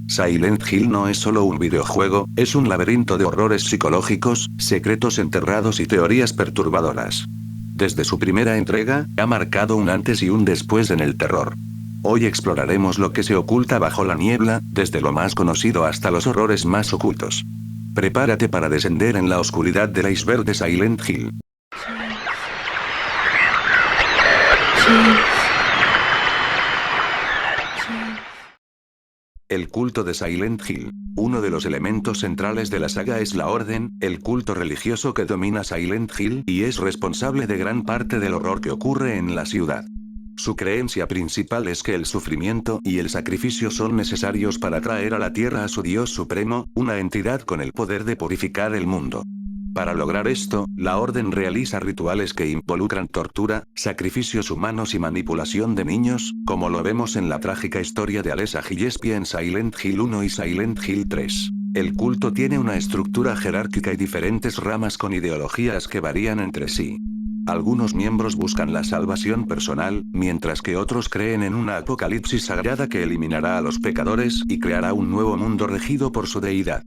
Silent Hill no es solo un videojuego, es un laberinto de horrores psicológicos, secretos enterrados y teorías perturbadoras. Desde su primera entrega, ha marcado un antes y un después en el terror. Hoy exploraremos lo que se oculta bajo la niebla, desde lo más conocido hasta los horrores más ocultos. Prepárate para descender en la oscuridad del iceberg de Silent Hill. El culto de Silent Hill. Uno de los elementos centrales de la saga es la Orden, el culto religioso que domina Silent Hill y es responsable de gran parte del horror que ocurre en la ciudad. Su creencia principal es que el sufrimiento y el sacrificio son necesarios para traer a la tierra a su Dios supremo, una entidad con el poder de purificar el mundo. Para lograr esto, la Orden realiza rituales que involucran tortura, sacrificios humanos y manipulación de niños, como lo vemos en la trágica historia de Alessa Gillespie en Silent Hill 1 y Silent Hill 3. El culto tiene una estructura jerárquica y diferentes ramas con ideologías que varían entre sí. Algunos miembros buscan la salvación personal, mientras que otros creen en una apocalipsis sagrada que eliminará a los pecadores y creará un nuevo mundo regido por su deidad.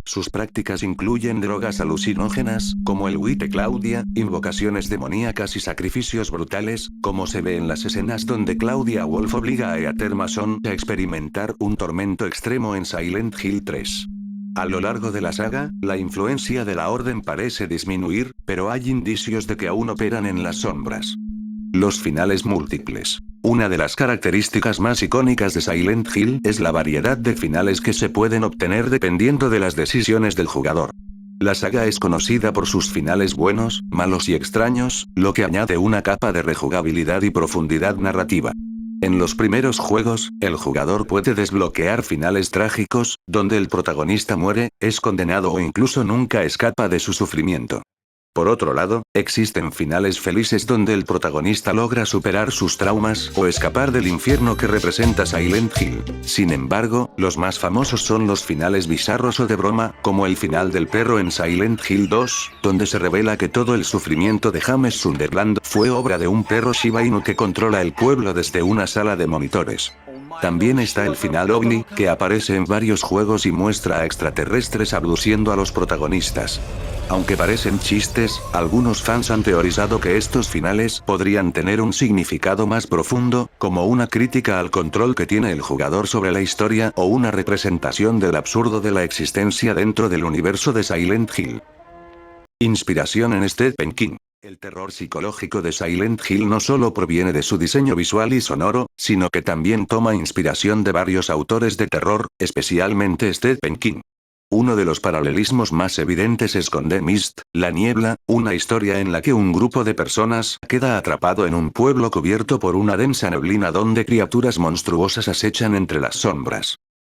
Sus prácticas incluyen drogas alucinógenas, como el White Claudia, invocaciones demoníacas y sacrificios brutales, como se ve en las escenas donde Claudia Wolf obliga a Heather Mason a experimentar un tormento extremo en Silent Hill 3. A lo largo de la saga, la influencia de la Orden parece disminuir, pero hay indicios de que aún operan en las sombras. Los finales múltiples. Una de las características más icónicas de Silent Hill es la variedad de finales que se pueden obtener dependiendo de las decisiones del jugador. La saga es conocida por sus finales buenos, malos y extraños, lo que añade una capa de rejugabilidad y profundidad narrativa. En los primeros juegos, el jugador puede desbloquear finales trágicos, donde el protagonista muere, es condenado o incluso nunca escapa de su sufrimiento. Por otro lado, existen finales felices donde el protagonista logra superar sus traumas o escapar del infierno que representa Silent Hill. Sin embargo, los más famosos son los finales bizarros o de broma, como el final del perro en Silent Hill 2, donde se revela que todo el sufrimiento de James Sunderland fue obra de un perro Shiba Inu que controla el pueblo desde una sala de monitores. También está el final OVNI, que aparece en varios juegos y muestra a extraterrestres abduciendo a los protagonistas. Aunque parecen chistes, algunos fans han teorizado que estos finales podrían tener un significado más profundo, como una crítica al control que tiene el jugador sobre la historia o una representación del absurdo de la existencia dentro del universo de Silent Hill. Inspiración en Stephen King. El terror psicológico de Silent Hill no solo proviene de su diseño visual y sonoro, sino que también toma inspiración de varios autores de terror, especialmente Stephen King. Uno de los paralelismos más evidentes es con The Mist, La Niebla, una historia en la que un grupo de personas queda atrapado en un pueblo cubierto por una densa neblina donde criaturas monstruosas acechan entre las sombras.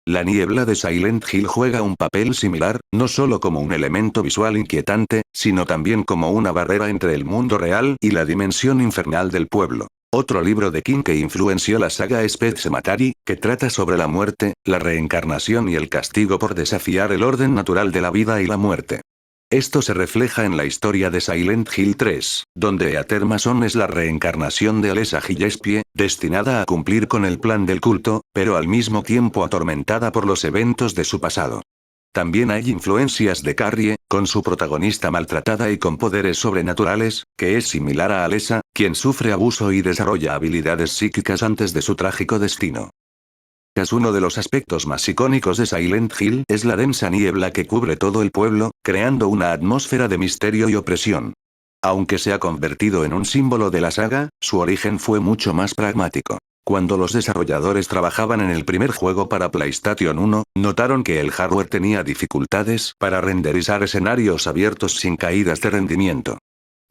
La niebla de Silent Hill juega un papel similar, no solo como un elemento visual inquietante, sino también como una barrera entre el mundo real y la dimensión infernal del pueblo. Otro libro de King que influenció la saga es Pet Sematary, que trata sobre la muerte, la reencarnación y el castigo por desafiar el orden natural de la vida y la muerte. Esto se refleja en la historia de Silent Hill 3, donde Heather Mason es la reencarnación de Alessa Gillespie, destinada a cumplir con el plan del culto, pero al mismo tiempo atormentada por los eventos de su pasado. También hay influencias de Carrie, con su protagonista maltratada y con poderes sobrenaturales, que es similar a Alessa, quien sufre abuso y desarrolla habilidades psíquicas antes de su trágico destino. Uno de los aspectos más icónicos de Silent Hill es la densa niebla que cubre todo el pueblo, creando una atmósfera de misterio y opresión. Aunque se ha convertido en un símbolo de la saga, su origen fue mucho más pragmático. Cuando los desarrolladores trabajaban en el primer juego para PlayStation 1, notaron que el hardware tenía dificultades para renderizar escenarios abiertos sin caídas de rendimiento.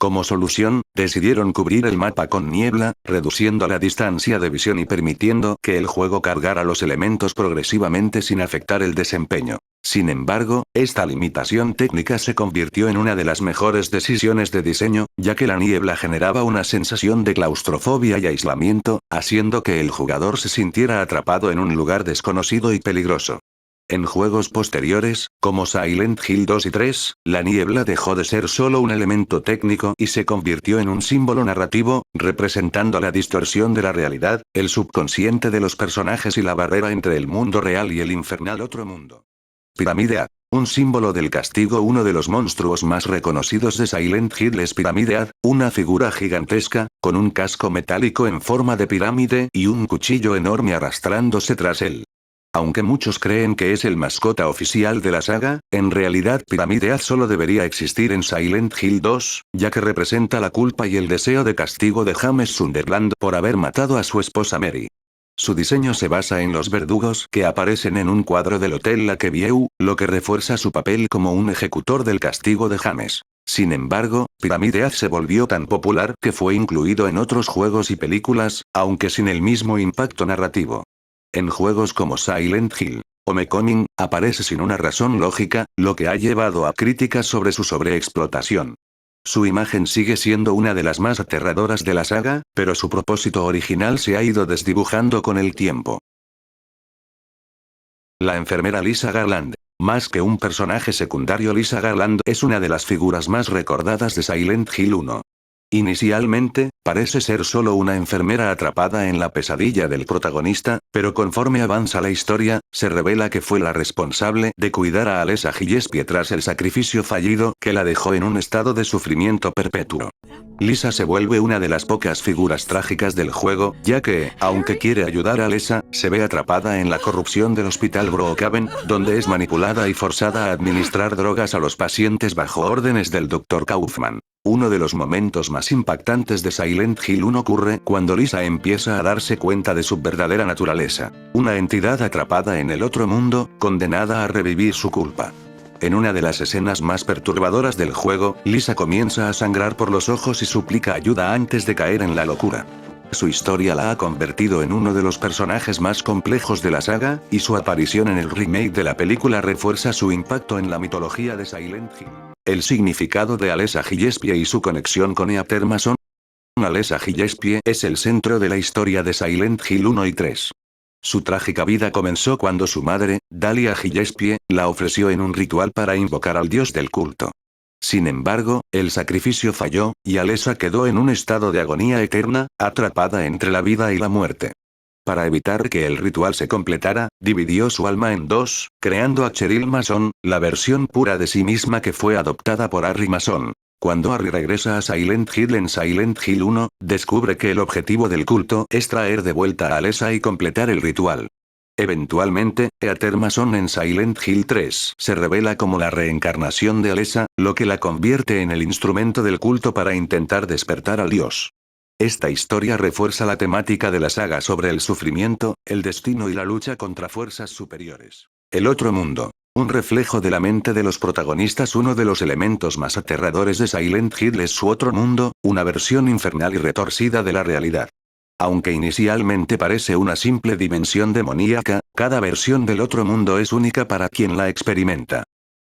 Como solución, decidieron cubrir el mapa con niebla, reduciendo la distancia de visión y permitiendo que el juego cargara los elementos progresivamente sin afectar el desempeño. Sin embargo, esta limitación técnica se convirtió en una de las mejores decisiones de diseño, ya que la niebla generaba una sensación de claustrofobia y aislamiento, haciendo que el jugador se sintiera atrapado en un lugar desconocido y peligroso. En juegos posteriores, como Silent Hill 2 y 3, la niebla dejó de ser solo un elemento técnico y se convirtió en un símbolo narrativo, representando la distorsión de la realidad, el subconsciente de los personajes y la barrera entre el mundo real y el infernal otro mundo. Pirámide A. Un símbolo del castigo. Uno de los monstruos más reconocidos de Silent Hill es Pirámide A, una figura gigantesca, con un casco metálico en forma de pirámide y un cuchillo enorme arrastrándose tras él. Aunque muchos creen que es el mascota oficial de la saga, en realidad Pirámide A solo debería existir en Silent Hill 2, ya que representa la culpa y el deseo de castigo de James Sunderland por haber matado a su esposa Mary. Su diseño se basa en los verdugos que aparecen en un cuadro del Hotel Lakeview, lo que refuerza su papel como un ejecutor del castigo de James. Sin embargo, Pirámide A se volvió tan popular que fue incluido en otros juegos y películas, aunque sin el mismo impacto narrativo. En juegos como Silent Hill, Homecoming, aparece sin una razón lógica, lo que ha llevado a críticas sobre su sobreexplotación. Su imagen sigue siendo una de las más aterradoras de la saga, pero su propósito original se ha ido desdibujando con el tiempo. La enfermera Lisa Garland. Más que un personaje secundario, Lisa Garland es una de las figuras más recordadas de Silent Hill 1. Inicialmente, parece ser solo una enfermera atrapada en la pesadilla del protagonista, pero conforme avanza la historia, se revela que fue la responsable de cuidar a Alessa Gillespie tras el sacrificio fallido que la dejó en un estado de sufrimiento perpetuo. Lisa se vuelve una de las pocas figuras trágicas del juego, ya que, aunque quiere ayudar a Alessa, se ve atrapada en la corrupción del hospital Brookhaven, donde es manipulada y forzada a administrar drogas a los pacientes bajo órdenes del Dr. Kaufman. Uno de los momentos más impactantes de Silent Hill 1 ocurre cuando Lisa empieza a darse cuenta de su verdadera naturaleza. Una entidad atrapada en el otro mundo, condenada a revivir su culpa. En una de las escenas más perturbadoras del juego, Lisa comienza a sangrar por los ojos y suplica ayuda antes de caer en la locura. Su historia la ha convertido en uno de los personajes más complejos de la saga, y su aparición en el remake de la película refuerza su impacto en la mitología de Silent Hill. El significado de Alessa Gillespie y su conexión con Heather Mason. Alessa Gillespie es el centro de la historia de Silent Hill 1 y 3. Su trágica vida comenzó cuando su madre, Dahlia Gillespie, la ofreció en un ritual para invocar al dios del culto. Sin embargo, el sacrificio falló, y Alessa quedó en un estado de agonía eterna, atrapada entre la vida y la muerte. Para evitar que el ritual se completara, dividió su alma en dos, creando a Cheryl Mason, la versión pura de sí misma que fue adoptada por Harry Mason. Cuando Harry regresa a Silent Hill en Silent Hill 1, descubre que el objetivo del culto es traer de vuelta a Alessa y completar el ritual. Eventualmente, Heather Mason en Silent Hill 3 se revela como la reencarnación de Alessa, lo que la convierte en el instrumento del culto para intentar despertar al dios. Esta historia refuerza la temática de la saga sobre el sufrimiento, el destino y la lucha contra fuerzas superiores. El otro mundo. Un reflejo de la mente de los protagonistas. Uno de los elementos más aterradores de Silent Hill es su otro mundo, una versión infernal y retorcida de la realidad. Aunque inicialmente parece una simple dimensión demoníaca, cada versión del otro mundo es única para quien la experimenta.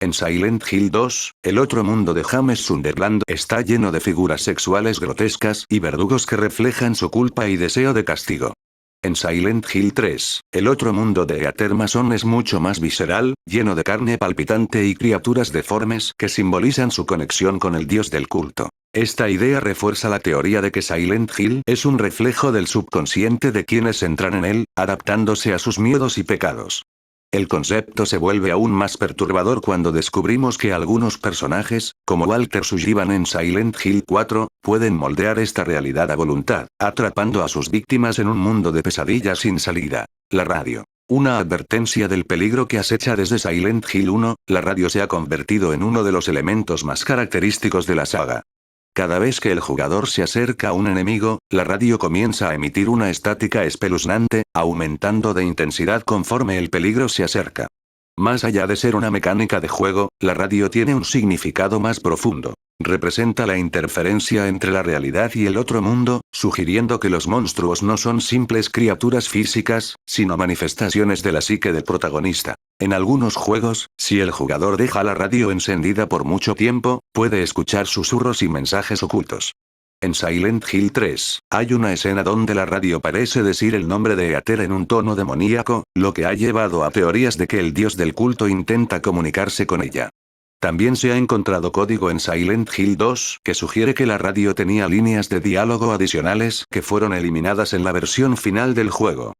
En Silent Hill 2, el otro mundo de James Sunderland está lleno de figuras sexuales grotescas y verdugos que reflejan su culpa y deseo de castigo. En Silent Hill 3, el otro mundo de Heather Mason es mucho más visceral, lleno de carne palpitante y criaturas deformes que simbolizan su conexión con el dios del culto. Esta idea refuerza la teoría de que Silent Hill es un reflejo del subconsciente de quienes entran en él, adaptándose a sus miedos y pecados. El concepto se vuelve aún más perturbador cuando descubrimos que algunos personajes, como Walter Sullivan en Silent Hill 4, pueden moldear esta realidad a voluntad, atrapando a sus víctimas en un mundo de pesadillas sin salida. La radio. Una advertencia del peligro que acecha desde Silent Hill 1, la radio se ha convertido en uno de los elementos más característicos de la saga. Cada vez que el jugador se acerca a un enemigo, la radio comienza a emitir una estática espeluznante, aumentando de intensidad conforme el peligro se acerca. Más allá de ser una mecánica de juego, la radio tiene un significado más profundo. Representa la interferencia entre la realidad y el otro mundo, sugiriendo que los monstruos no son simples criaturas físicas, sino manifestaciones de la psique del protagonista. En algunos juegos, si el jugador deja la radio encendida por mucho tiempo, puede escuchar susurros y mensajes ocultos. En Silent Hill 3, hay una escena donde la radio parece decir el nombre de Eater en un tono demoníaco, lo que ha llevado a teorías de que el dios del culto intenta comunicarse con ella. También se ha encontrado código en Silent Hill 2 que sugiere que la radio tenía líneas de diálogo adicionales que fueron eliminadas en la versión final del juego.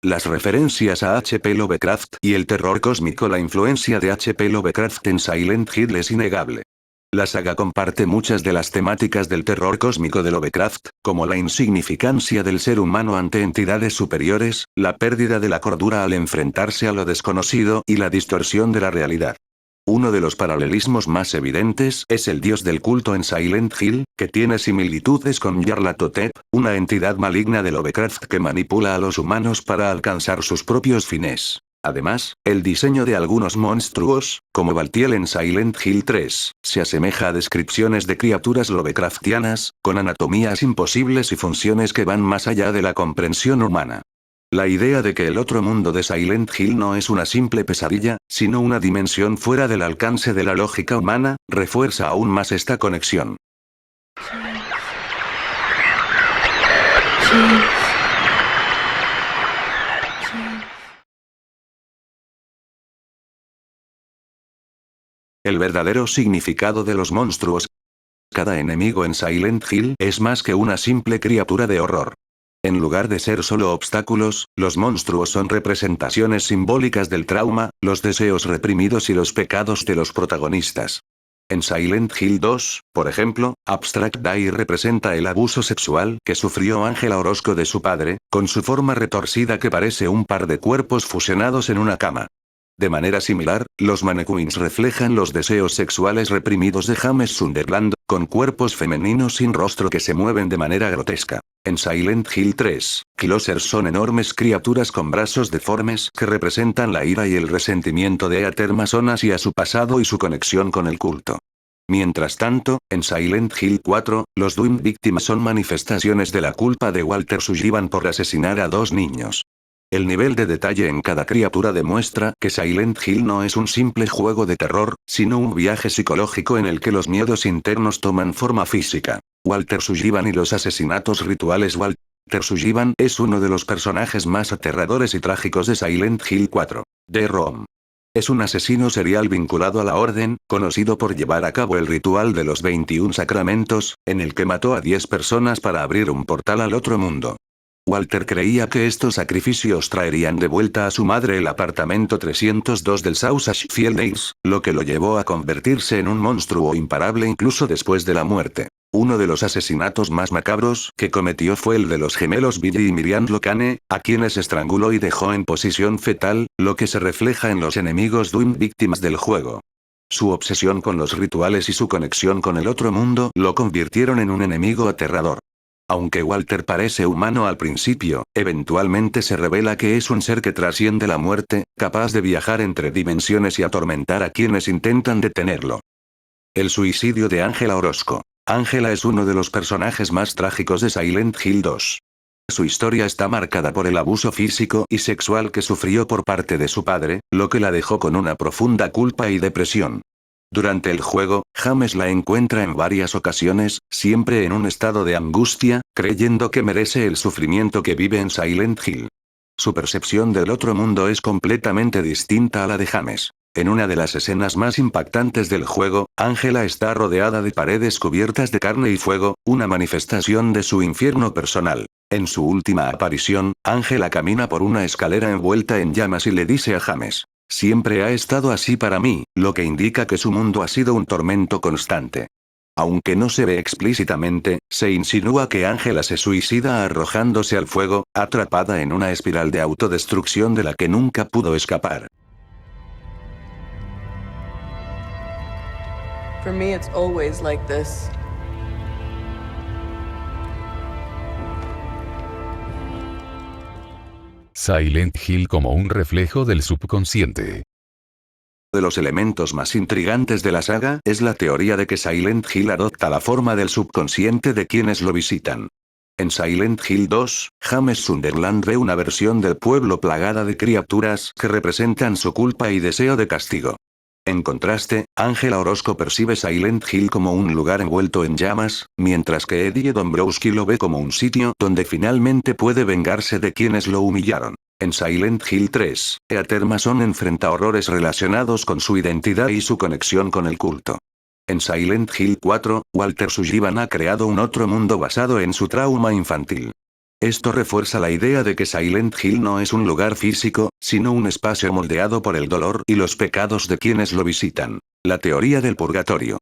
Las referencias a H.P. Lovecraft y el terror cósmico. La influencia de H.P. Lovecraft en Silent Hill es innegable. La saga comparte muchas de las temáticas del terror cósmico de Lovecraft, como la insignificancia del ser humano ante entidades superiores, la pérdida de la cordura al enfrentarse a lo desconocido y la distorsión de la realidad. Uno de los paralelismos más evidentes es el dios del culto en Silent Hill, que tiene similitudes con Nyarlathotep, una entidad maligna de Lovecraft que manipula a los humanos para alcanzar sus propios fines. Además, el diseño de algunos monstruos, como Baltiel en Silent Hill 3, se asemeja a descripciones de criaturas Lovecraftianas, con anatomías imposibles y funciones que van más allá de la comprensión humana. La idea de que el otro mundo de Silent Hill no es una simple pesadilla, sino una dimensión fuera del alcance de la lógica humana, refuerza aún más esta conexión. El verdadero significado de los monstruos. Cada enemigo en Silent Hill es más que una simple criatura de horror. En lugar de ser solo obstáculos, los monstruos son representaciones simbólicas del trauma, los deseos reprimidos y los pecados de los protagonistas. En Silent Hill 2, por ejemplo, Abstract Eye representa el abuso sexual que sufrió Ángela Orozco de su padre, con su forma retorcida que parece un par de cuerpos fusionados en una cama. De manera similar, los mannequins reflejan los deseos sexuales reprimidos de James Sunderland, con cuerpos femeninos sin rostro que se mueven de manera grotesca. En Silent Hill 3, Closers son enormes criaturas con brazos deformes que representan la ira y el resentimiento de Eater Mason hacia su pasado y su conexión con el culto. Mientras tanto, en Silent Hill 4, los Doomed víctimas son manifestaciones de la culpa de Walter Sullivan por asesinar a 2 niños. El nivel de detalle en cada criatura demuestra que Silent Hill no es un simple juego de terror, sino un viaje psicológico en el que los miedos internos toman forma física. Walter Sullivan y los asesinatos rituales. Walter Sullivan es uno de los personajes más aterradores y trágicos de Silent Hill 4. The Room. Es un asesino serial vinculado a la Orden, conocido por llevar a cabo el ritual de los 21 sacramentos, en el que mató a 10 personas para abrir un portal al otro mundo. Walter creía que estos sacrificios traerían de vuelta a su madre el apartamento 302 del Sausage Fielders, lo que lo llevó a convertirse en un monstruo imparable incluso después de la muerte. Uno de los asesinatos más macabros que cometió fue el de los gemelos Billy y Miriam Locane, a quienes estranguló y dejó en posición fetal, lo que se refleja en los enemigos Doomed víctimas del juego. Su obsesión con los rituales y su conexión con el otro mundo lo convirtieron en un enemigo aterrador. Aunque Walter parece humano al principio, eventualmente se revela que es un ser que trasciende la muerte, capaz de viajar entre dimensiones y atormentar a quienes intentan detenerlo. El suicidio de Ángela Orozco. Ángela es uno de los personajes más trágicos de Silent Hill 2. Su historia está marcada por el abuso físico y sexual que sufrió por parte de su padre, lo que la dejó con una profunda culpa y depresión. Durante el juego, James la encuentra en varias ocasiones, siempre en un estado de angustia, creyendo que merece el sufrimiento que vive en Silent Hill. Su percepción del otro mundo es completamente distinta a la de James. En una de las escenas más impactantes del juego, Ángela está rodeada de paredes cubiertas de carne y fuego, una manifestación de su infierno personal. En su última aparición, Ángela camina por una escalera envuelta en llamas y le dice a James: "Siempre ha estado así para mí", lo que indica que su mundo ha sido un tormento constante. Aunque no se ve explícitamente, se insinúa que Ángela se suicida arrojándose al fuego, atrapada en una espiral de autodestrucción de la que nunca pudo escapar. For me, it's always like this. Silent Hill como un reflejo del subconsciente. De los elementos más intrigantes de la saga es la teoría de que Silent Hill adopta la forma del subconsciente de quienes lo visitan. En Silent Hill 2, James Sunderland ve una versión del pueblo plagada de criaturas que representan su culpa y deseo de castigo. En contraste, Ángela Orozco percibe Silent Hill como un lugar envuelto en llamas, mientras que Eddie Dombrowski lo ve como un sitio donde finalmente puede vengarse de quienes lo humillaron. En Silent Hill 3, Heather Mason enfrenta horrores relacionados con su identidad y su conexión con el culto. En Silent Hill 4, Walter Sullivan ha creado un otro mundo basado en su trauma infantil. Esto refuerza la idea de que Silent Hill no es un lugar físico, sino un espacio moldeado por el dolor y los pecados de quienes lo visitan. La teoría del purgatorio.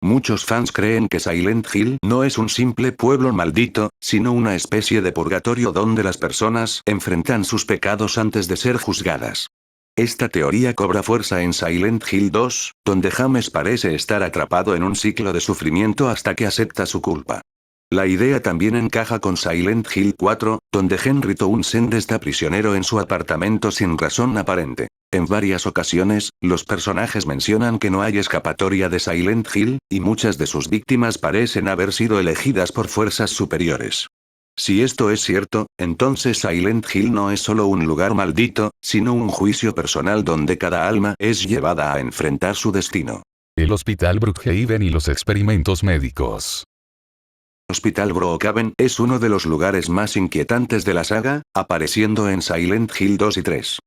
Muchos fans creen que Silent Hill no es un simple pueblo maldito, sino una especie de purgatorio donde las personas enfrentan sus pecados antes de ser juzgadas. Esta teoría cobra fuerza en Silent Hill 2, donde James parece estar atrapado en un ciclo de sufrimiento hasta que acepta su culpa. La idea también encaja con Silent Hill 4, donde Henry Townsend está prisionero en su apartamento sin razón aparente. En varias ocasiones, los personajes mencionan que no hay escapatoria de Silent Hill, y muchas de sus víctimas parecen haber sido elegidas por fuerzas superiores. Si esto es cierto, entonces Silent Hill no es solo un lugar maldito, sino un juicio personal donde cada alma es llevada a enfrentar su destino. El Hospital Brookhaven y los experimentos médicos. Hospital Brookhaven es uno de los lugares más inquietantes de la saga, apareciendo en Silent Hill 2 y 3.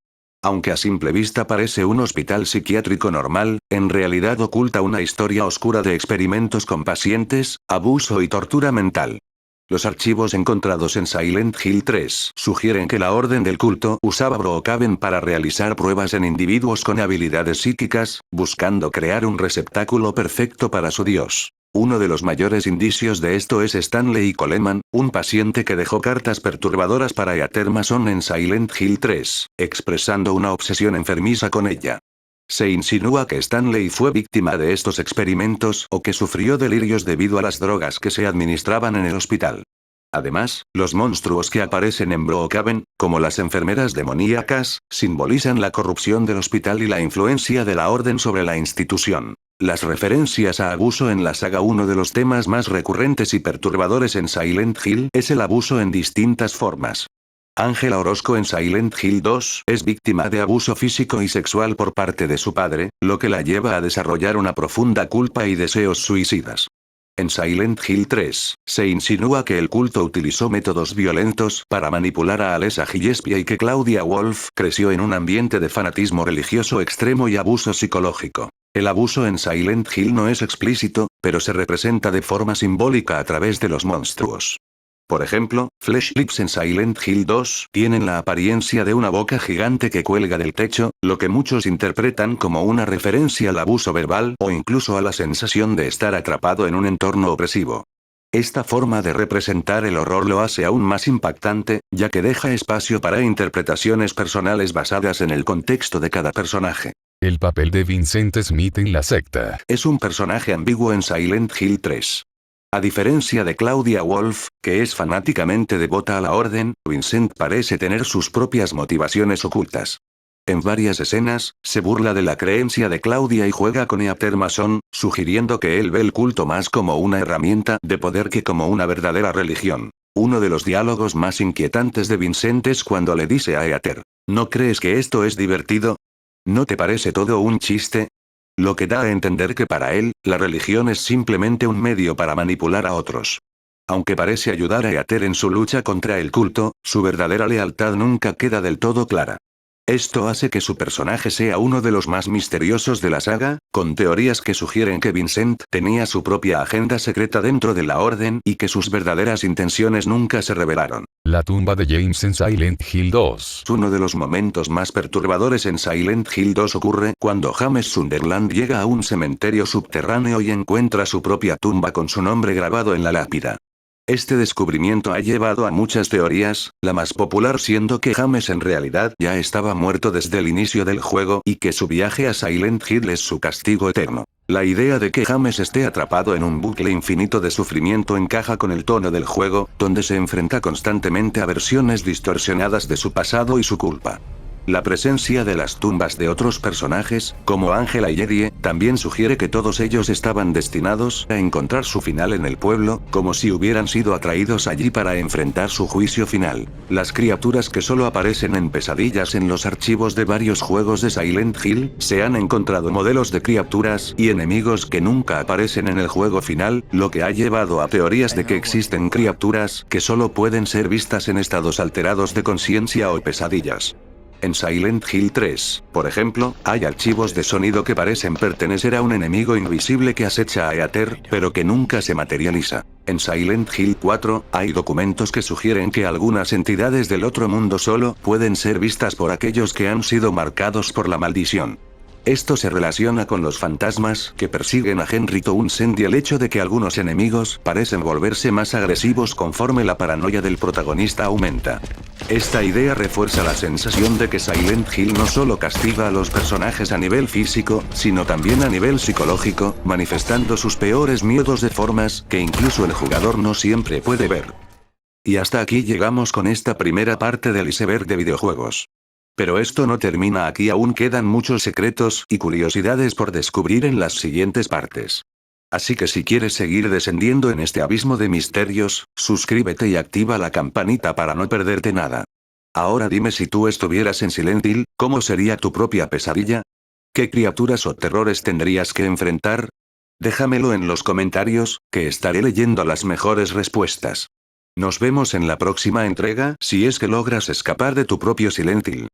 Aunque a simple vista parece un hospital psiquiátrico normal, en realidad oculta una historia oscura de experimentos con pacientes, abuso y tortura mental. Los archivos encontrados en Silent Hill 3 sugieren que la Orden del Culto usaba Brookhaven para realizar pruebas en individuos con habilidades psíquicas, buscando crear un receptáculo perfecto para su dios. Uno de los mayores indicios de esto es Stanley Coleman, un paciente que dejó cartas perturbadoras para Heather Mason en Silent Hill 3, expresando una obsesión enfermiza con ella. Se insinúa que Stanley fue víctima de estos experimentos o que sufrió delirios debido a las drogas que se administraban en el hospital. Además, los monstruos que aparecen en Brookhaven, como las enfermeras demoníacas, simbolizan la corrupción del hospital y la influencia de la orden sobre la institución. Las referencias a abuso en la saga. Uno de los temas más recurrentes y perturbadores en Silent Hill es el abuso en distintas formas. Ángela Orozco en Silent Hill 2 es víctima de abuso físico y sexual por parte de su padre, lo que la lleva a desarrollar una profunda culpa y deseos suicidas. En Silent Hill 3, se insinúa que el culto utilizó métodos violentos para manipular a Alessa Gillespie y que Claudia Wolf creció en un ambiente de fanatismo religioso extremo y abuso psicológico. El abuso en Silent Hill no es explícito, pero se representa de forma simbólica a través de los monstruos. Por ejemplo, Flesh Lips en Silent Hill 2 tienen la apariencia de una boca gigante que cuelga del techo, lo que muchos interpretan como una referencia al abuso verbal o incluso a la sensación de estar atrapado en un entorno opresivo. Esta forma de representar el horror lo hace aún más impactante, ya que deja espacio para interpretaciones personales basadas en el contexto de cada personaje. El papel de Vincent Smith en la secta. Es un personaje ambiguo en Silent Hill 3. A diferencia de Claudia Wolf, que es fanáticamente devota a la orden, Vincent parece tener sus propias motivaciones ocultas. En varias escenas, se burla de la creencia de Claudia y juega con Heather Mason, sugiriendo que él ve el culto más como una herramienta de poder que como una verdadera religión. Uno de los diálogos más inquietantes de Vincent es cuando le dice a Heather: ¿no crees que esto es divertido? ¿No te parece todo un chiste? Lo que da a entender que para él, la religión es simplemente un medio para manipular a otros. Aunque parece ayudar a Heather en su lucha contra el culto, su verdadera lealtad nunca queda del todo clara. Esto hace que su personaje sea uno de los más misteriosos de la saga, con teorías que sugieren que Vincent tenía su propia agenda secreta dentro de la orden y que sus verdaderas intenciones nunca se revelaron. La tumba de James en Silent Hill 2. Uno de los momentos más perturbadores en Silent Hill 2 ocurre cuando James Sunderland llega a un cementerio subterráneo y encuentra su propia tumba con su nombre grabado en la lápida. Este descubrimiento ha llevado a muchas teorías, la más popular siendo que James en realidad ya estaba muerto desde el inicio del juego y que su viaje a Silent Hill es su castigo eterno. La idea de que James esté atrapado en un bucle infinito de sufrimiento encaja con el tono del juego, donde se enfrenta constantemente a versiones distorsionadas de su pasado y su culpa. La presencia de las tumbas de otros personajes, como Ángela y Eddie, también sugiere que todos ellos estaban destinados a encontrar su final en el pueblo, como si hubieran sido atraídos allí para enfrentar su juicio final. Las criaturas que solo aparecen en pesadillas en los archivos de varios juegos de Silent Hill, se han encontrado modelos de criaturas y enemigos que nunca aparecen en el juego final, lo que ha llevado a teorías de que existen criaturas que solo pueden ser vistas en estados alterados de conciencia o pesadillas. En Silent Hill 3, por ejemplo, hay archivos de sonido que parecen pertenecer a un enemigo invisible que acecha a Ether, pero que nunca se materializa. En Silent Hill 4, hay documentos que sugieren que algunas entidades del otro mundo solo pueden ser vistas por aquellos que han sido marcados por la maldición. Esto se relaciona con los fantasmas que persiguen a Henry Townsend y el hecho de que algunos enemigos parecen volverse más agresivos conforme la paranoia del protagonista aumenta. Esta idea refuerza la sensación de que Silent Hill no solo castiga a los personajes a nivel físico, sino también a nivel psicológico, manifestando sus peores miedos de formas que incluso el jugador no siempre puede ver. Y hasta aquí llegamos con esta primera parte del iceberg de videojuegos. Pero esto no termina aquí, aún quedan muchos secretos y curiosidades por descubrir en las siguientes partes. Así que si quieres seguir descendiendo en este abismo de misterios, suscríbete y activa la campanita para no perderte nada. Ahora dime, si tú estuvieras en Silent Hill, ¿cómo sería tu propia pesadilla? ¿Qué criaturas o terrores tendrías que enfrentar? Déjamelo en los comentarios, que estaré leyendo las mejores respuestas. Nos vemos en la próxima entrega, si es que logras escapar de tu propio Silent Hill.